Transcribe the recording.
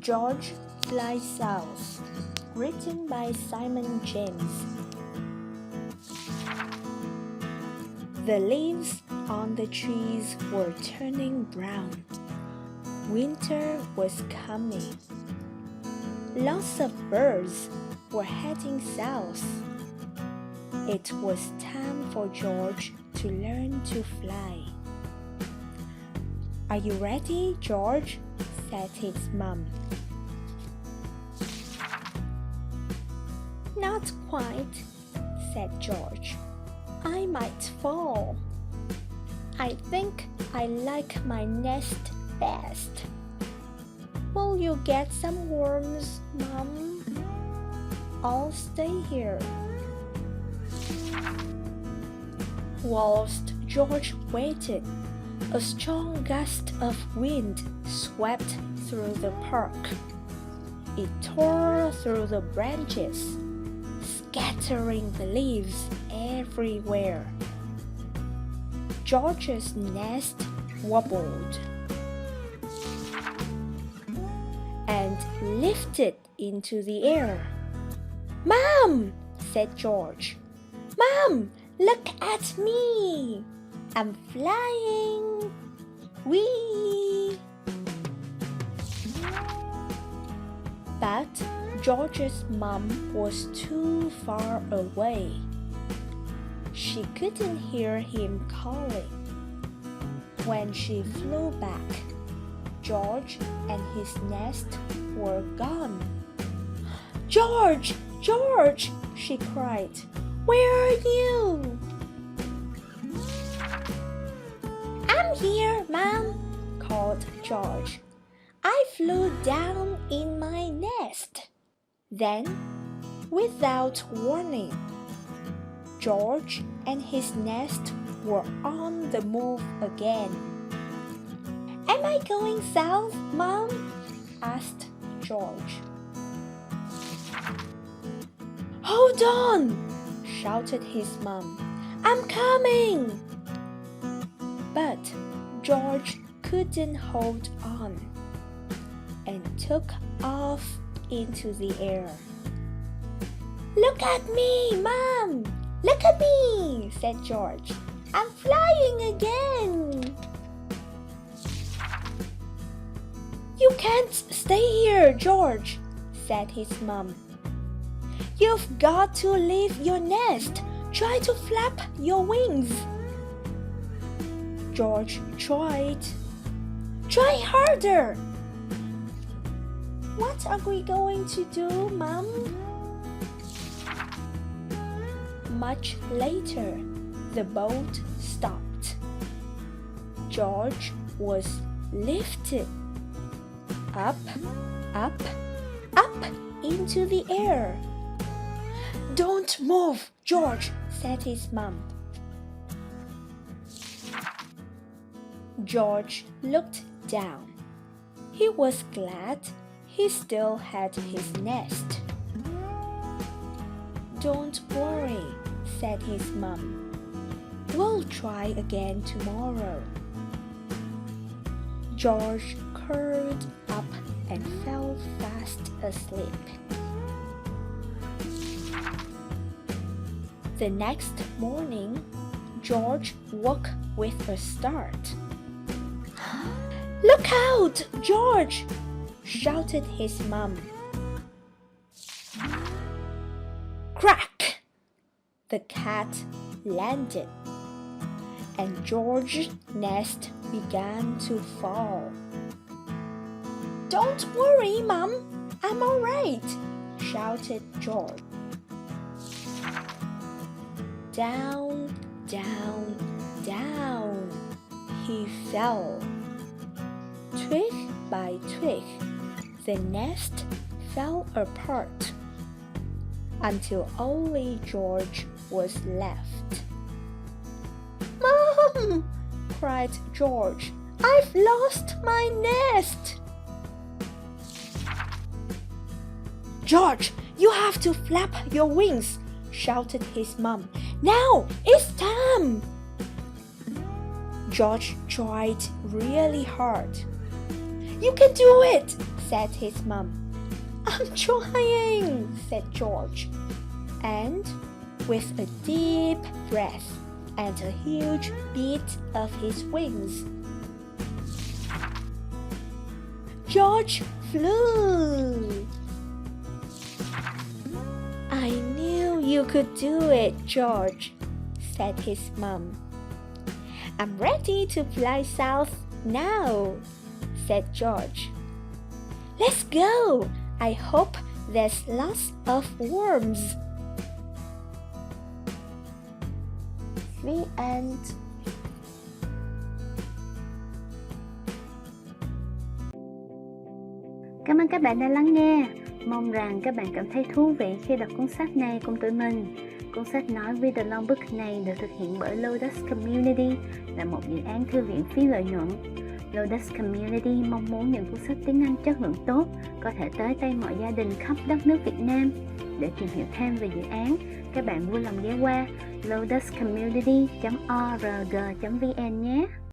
George Flies South, written by Simon James. The leaves on the trees were turning brown. Winter was coming. Lots of birds were heading south. It was time for George to learn to fly. "Are you ready, George?" said his mom. "Not quite," said George. "I might fall. I think I like my nest best. Will you get some worms, Mom?" "I'll stay here." Whilst George waited, a strong gust of wind swept through the park. It tore through the branches, scattering the leaves everywhere. George's nest wobbled and lifted into the air. "Mom!" said George. "Mom, look at me! I'm flying! Whee!" But George's mom was too far away. She couldn't hear him calling. When she flew back, George and his nest were gone. "George! George!" she cried. "Where are you?" "I'm here, Mom," called George. "I flew down in my nest." Then, without warning, George and his nest were on the move again. "Am I going south, Mom?" asked George. "Hold on!" shouted his mom. "I'm coming!" But George couldn't hold on and took off into the air. "Look at me, Mom! Look at me!" said George. "I'm flying again!" "You can't stay here, George," said his mom. "You've got to leave your nest. Try to flap your wings." George tried. "Try harder." "What are we going to do, Mom?" Much later, the boat stopped. George was lifted up, up, up into the air. "Don't move, George," said his mom. George looked down. He was glad he still had his nest. "Don't worry," said his mom. "We'll try again tomorrow." George curled up and fell fast asleep. The next morning, George woke with a start. "Look out, George!" shouted his mom. Crack! The cat landed, and George's nest began to fall. "Don't worry, Mom, I'm all right," shouted George. Down, down, down he fell. Twig by twig, the nest fell apart until only George was left. "Mom!" cried George. "I've lost my nest!" "George, you have to flap your wings!" shouted his mom. "Now it's time!" George tried really hard. "You can do it," said his mom. I'm trying, said George. And with a deep breath and a huge beat of his wings, George flew. I knew you could do it, George, said his mom. I'm ready to fly south now, said George. Let's go. I hope there's lots of worms. The end. Cảm ơn các bạn đã lắng nghe. Mong rằng các bạn cảm thấy thú vị khi đọc cuốn sách này cùng tụi mình. Cuốn sách nói Read Along Book này được thực hiện bởi Lotus Community, là một dự án thư viện phi lợi nhuận. Lotus Community mong muốn những cuốn sách tiếng Anh chất lượng tốt có thể tới tay mọi gia đình khắp đất nước Việt Nam. Để tìm hiểu thêm về dự án, các bạn vui lòng ghé qua lotuscommunity.org.vn nhé.